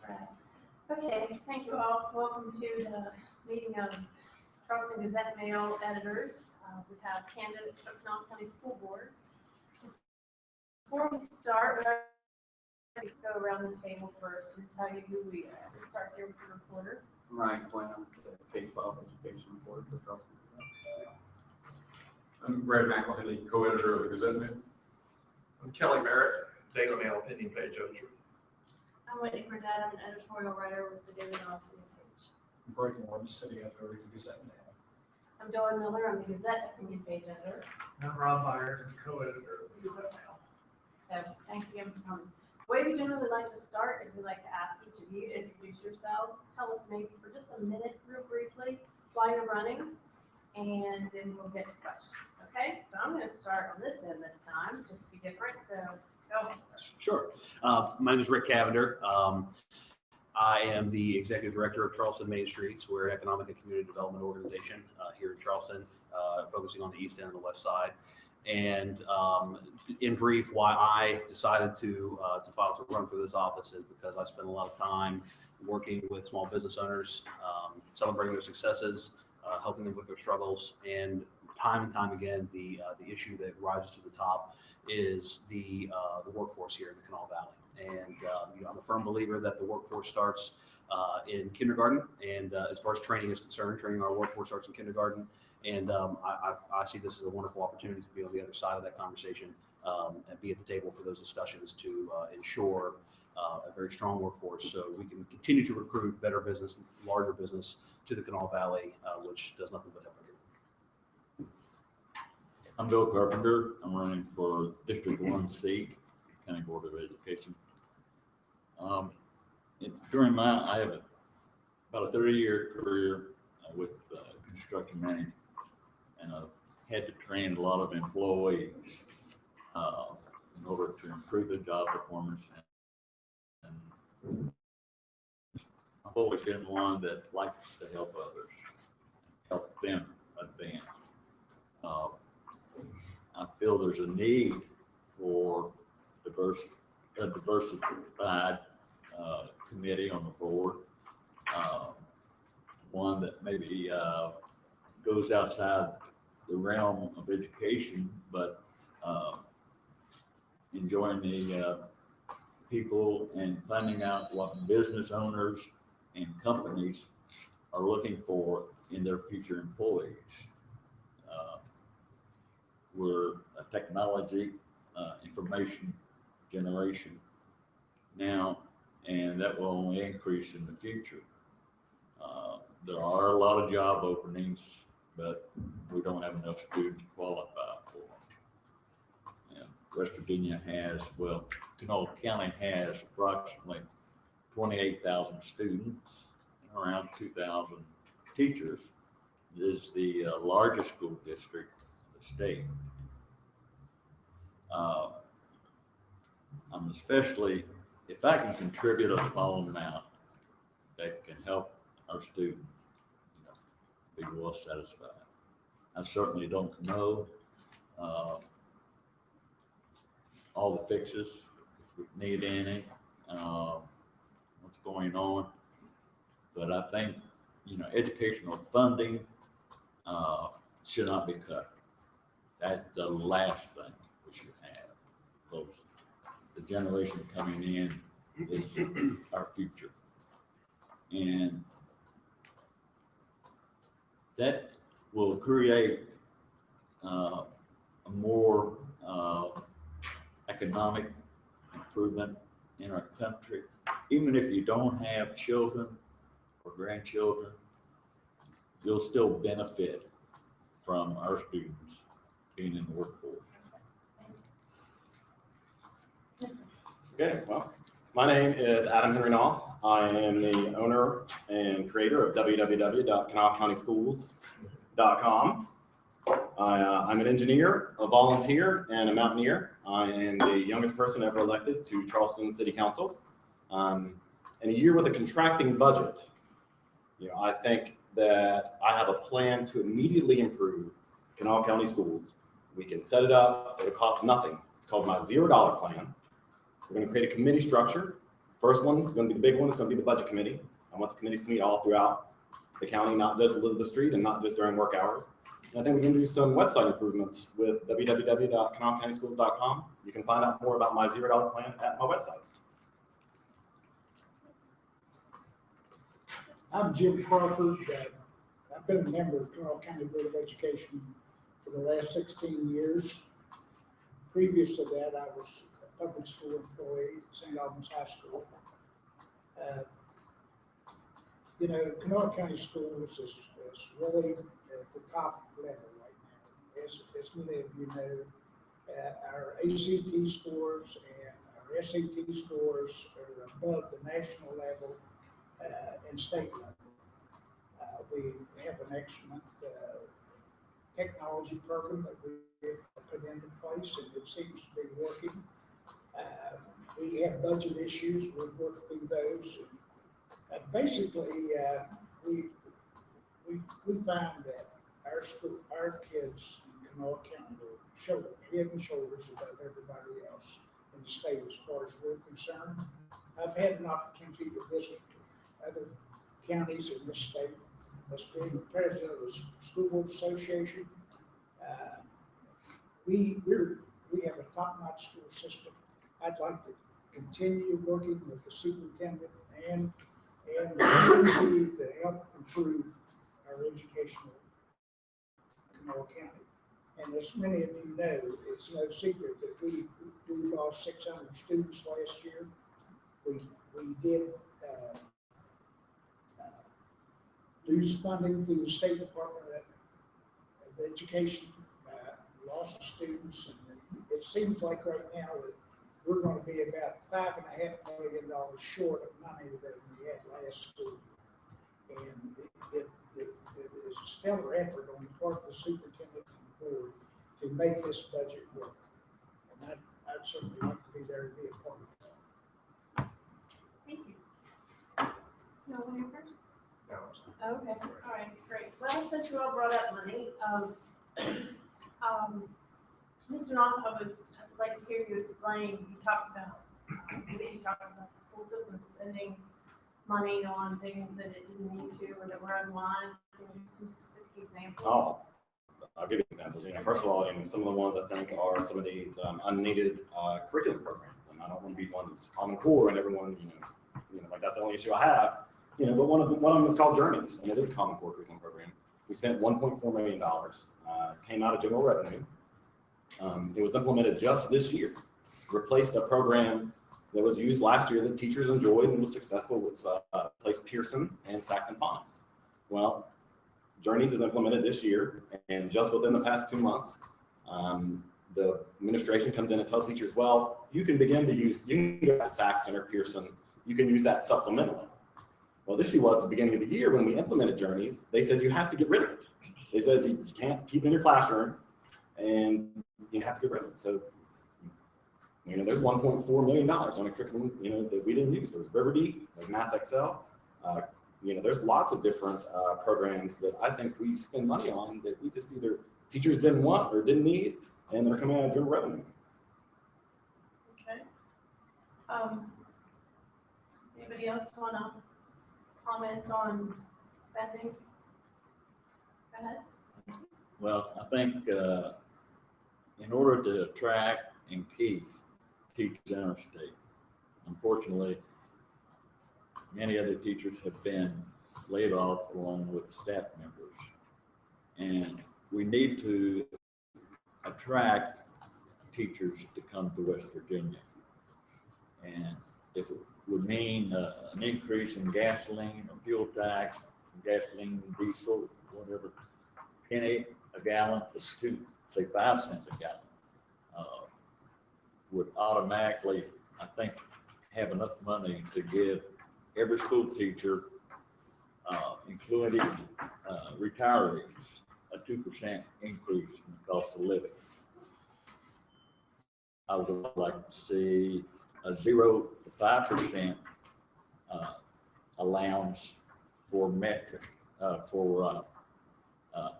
Brad. Okay, thank you all. Welcome to the meeting of Charleston Gazette Mail editors. We have candidates for Kanawha County School Board. Before we start, let's go around the table first and tell you who we are. We'll start here with the reporter. Ryan Quinn, I'm the K-12 education reporter for Charleston. I'm Brad McElhenney, co-editor of the Gazette Mail. I'm Kelly Merritt, Daily Mail opinion page editor. I'm Whitney Burdett. I'm an editorial writer with the Daily Mail opinion page. I'm Breaking One, city editor of the Gazette Mail. I'm Dawn Miller. I'm the Gazette opinion page editor. I'm Rob Byers, co-editor of the Gazette Mail. So thanks again for coming. The way we generally like to start is we like to ask each of you to introduce yourselves. Tell us maybe for just a minute, real briefly, why you're running, and then we'll get to questions. Okay, so I'm going to start on this end this time, just to be different. So go ahead, sir. Sure. My name is Rick Cavender. I am the executive director of Charleston Main Streets. We're an economic and community development organization here in Charleston, focusing on the east end and the west side. And in brief, why I decided to file to run for this office is because I spent a lot of time working with small business owners, celebrating their successes, helping them with their struggles, and time again, the issue that rises to the top is the workforce here in the Kanawha Valley. And I'm a firm believer that the workforce starts in kindergarten, and as far as training is concerned, training our workforce starts in kindergarten. And I see this as a wonderful opportunity to be on the other side of that conversation and be at the table for those discussions to ensure a very strong workforce so we can continue to recruit better business, larger business to the Kanawha Valley, which does nothing but help everyone. I'm Bill Carpenter. I'm running for District 1C, County Board of Education. I have about a 30-year career with construction management, and I've had to train a lot of employees in order to improve their job performance. And I've always been one that likes to help others, help them advance. I feel there's a need for a diversified committee on the board, one that maybe goes outside the realm of education, but enjoying the people and finding out what business owners and companies are looking for in their future employees. We're a technology information generation now, and that will only increase in the future. There are a lot of job openings, but we don't have enough students to qualify for them. And West Virginia has, well, Kanawha County has approximately 28,000 students and around 2,000 teachers. It is the largest school district in the state. I'm especially, if I can contribute a small amount that can help our students, be well satisfied. I certainly don't know all the fixes, if we need any, what's going on, but I think, educational funding should not be cut. That's the last thing we should have. Folks, the generation coming in is our future. And that will create a more economic improvement in our country. Even if you don't have children or grandchildren, you'll still benefit from our students being in the workforce. Okay, well, my name is Adam Henry Knopf. I am the owner and creator of www.kanawhacountyschools.com. I'm an engineer, a volunteer, and a mountaineer. I am the youngest person ever elected to Charleston City Council. In a year with a contracting budget, I think that I have a plan to immediately improve Kanawha County schools. We can set it up, it'll cost nothing. It's called my $0 plan. We're going to create a committee structure First one is going to be the big one. It's going to be the budget committee. I want the committees to meet all throughout the county, not just Elizabeth Street and not just during work hours. And I think we can do some website improvements with www.kanawhacountyschools.com. You can find out more about my $0 plan at my website. I'm Jim Crawford. I've been a member of Kanawha County Board of Education for the last 16 years. Previous to that, I was a public school employee at St. Albans High School. Kanawha County Schools is really at the top level right now. As many of you know, our ACT scores and our SAT scores are above the national level and state level. We have an excellent technology program that we've put into place, and it seems to be working. We have budget issues. We've worked through those. Basically, we found that our kids in Kanawha County are head and shoulders above everybody else in the state as far as we're concerned. I've had an opportunity to visit other counties in this state. As being the president of the School Board Association, we have a top-notch school system. I'd like to continue working with the superintendent and the community to help improve our education in Kanawha County. And as many of you know, it's no secret that we lost 600 students last year. We did lose funding through the State Department of Education, lost students, and it seems like right now that we're going to be about $5.5 million short of money that we had last school year. And it is a stellar effort on the part of the superintendent and the board to make this budget work. And I'd certainly like to be there and be a part of that. Thank you. No one here first? Okay, all right, great. Well, since you all brought up money, Mr. Knopf, I'd like to hear you explain, you talked about the school system spending money on things that it didn't need to or that were unwise. Can you give some specific examples? Oh, I'll give you examples. First of all, some of the ones I think are some of these unneeded curriculum programs. And I don't want to be one that's Common Core and everyone, like that's the only issue I have. But one of them is called Journeys, and it is a Common Core curriculum program. We spent $1.4 million, came out of general revenue. It was implemented just this year, replaced a program that was used last year that teachers enjoyed and was successful with placed Pearson and Saxon Phonics. Well, Journeys is implemented this year, and just within the past 2 months, the administration comes in and tells teachers, well, you can begin to use, you can go to Saxon or Pearson, you can use that supplementally. Well, the issue was at the beginning of the year when we implemented Journeys, they said you have to get rid of it. They said you can't keep it in your classroom and you have to get rid of it. So, there's $1.4 million on a curriculum, that we didn't use. There's Riverdeep, there's Math Excel. There's lots of different programs that I think we spend money on that we just either teachers didn't want or didn't need, and they're coming out of general revenue. Okay. Anybody else want to comment on spending? Go ahead. Well, I think in order to attract and keep teachers in our state, unfortunately, many other teachers have been laid off along with staff members. And we need to attract teachers to come to West Virginia. And if it would mean an increase in gasoline or fuel tax, gasoline, diesel, whatever, penny a gallon to say 5 cents a gallon, would automatically, I think, have enough money to give every school teacher, including retirees, a 2% increase in the cost of living. I would like to see a 0 to 5% allowance for metric, for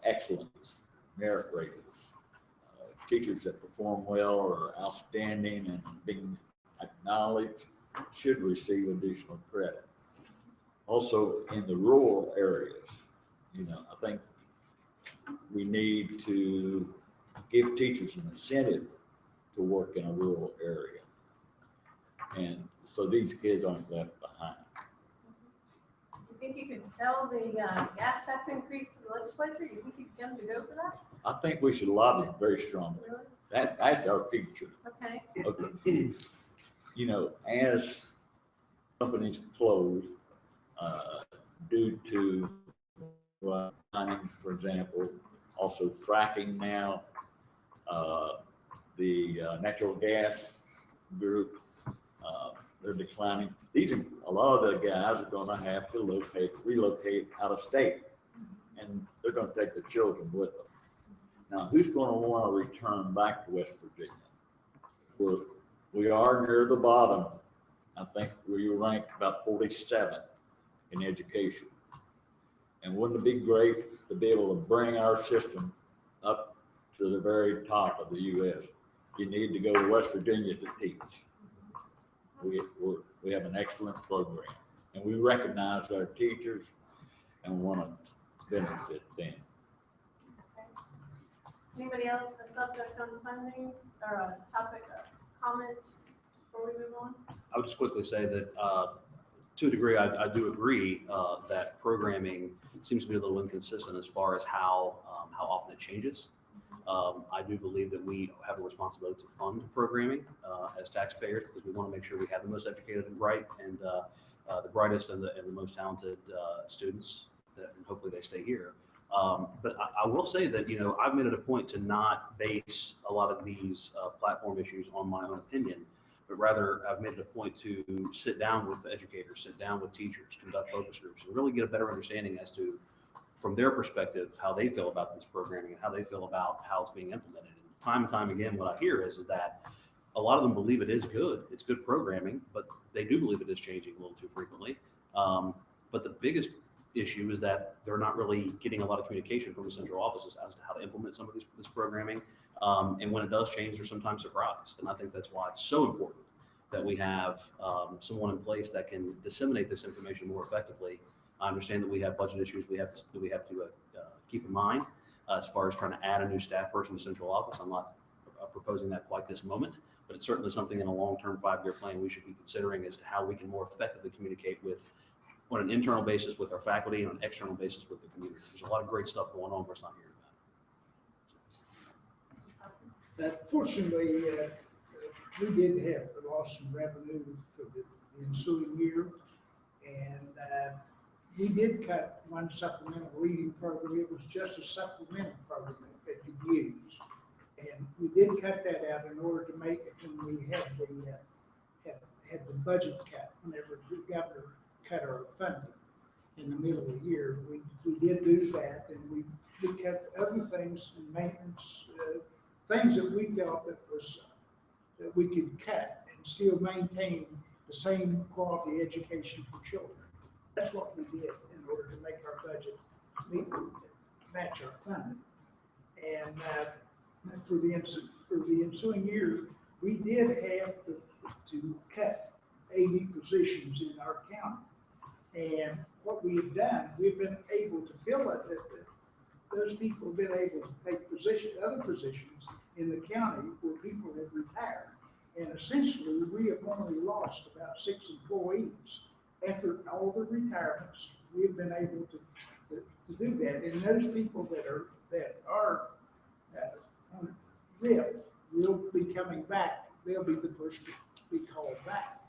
excellence, merit ratings. Teachers that perform well or outstanding and being acknowledged should receive additional credit. Also, in the rural areas, I think we need to give teachers an incentive to work in a rural area. And so these kids aren't left behind. You think you could sell the gas tax increase to the legislature? You think you could get them to go for that? I think we should lobby very strongly. Really? That's our future. Okay. Okay. As companies close, due to mining, for example, also fracking now, the natural gas group, they're declining. A lot of the guys are gonna have to relocate out of state, and they're gonna take their children with them. Now, who's gonna wanna return back to West Virginia? We are near the bottom. I think we ranked about 47 in education. And wouldn't it be great to be able to bring our system up to the very top of the U.S.? You need to go to West Virginia to teach. We have an excellent program, and we recognize our teachers and want to benefit them. Okay. Anybody else have a subject on funding or a topic or comment before we move on? I would just quickly say that to a degree, I do agree that programming seems to be a little inconsistent as far as how often it changes. I do believe that we have a responsibility to fund programming as taxpayers, because we want to make sure we have the most educated and bright and the brightest and the most talented students, and hopefully they stay here. But I will say that, I've made it a point to not base a lot of these platform issues on my own opinion, but rather I've made it a point to sit down with educators, sit down with teachers, conduct focus groups, and really get a better understanding as to, from their perspective, how they feel about this programming and how they feel about how it's being implemented. And time again, what I hear is that a lot of them believe it is good. It's good programming, but they do believe it is changing a little too frequently. But the biggest issue is that they're not really getting a lot of communication from the central offices as to how to implement some of this programming. And when it does change, they're sometimes surprised. And I think that's why it's so important that we have someone in place that can disseminate this information more effectively. I understand that we have budget issues we have to keep in mind as far as trying to add a new staff person to central office. I'm not proposing that quite this moment, but it's certainly something in a long-term 5-year plan we should be considering as to how we can more effectively communicate on an internal basis with our faculty and on an external basis with the community. There's a lot of great stuff going on, but it's not hearing about it. Fortunately, we did have a loss in revenue for the ensuing year, and we did cut one supplemental reading program. It was just a supplemental program that you could use, and we did cut that out in order to make it when we had the budget cut. Whenever the governor cut our funding in the middle of the year, we did do that, and we cut other things in maintenance, things that we felt that we could cut and still maintain the same quality education for children. That's what we did in order to make our budget match our funding. And for the ensuing year, we did have to cut 80 positions in our county. And what we've done, we've been able to fill it. Those people have been able to take other positions in the county where people have retired. And essentially, we have only lost about 6 employees. After all the retirements, we've been able to do that. And those people that are on RIF will be coming back. They'll be the first to be called back.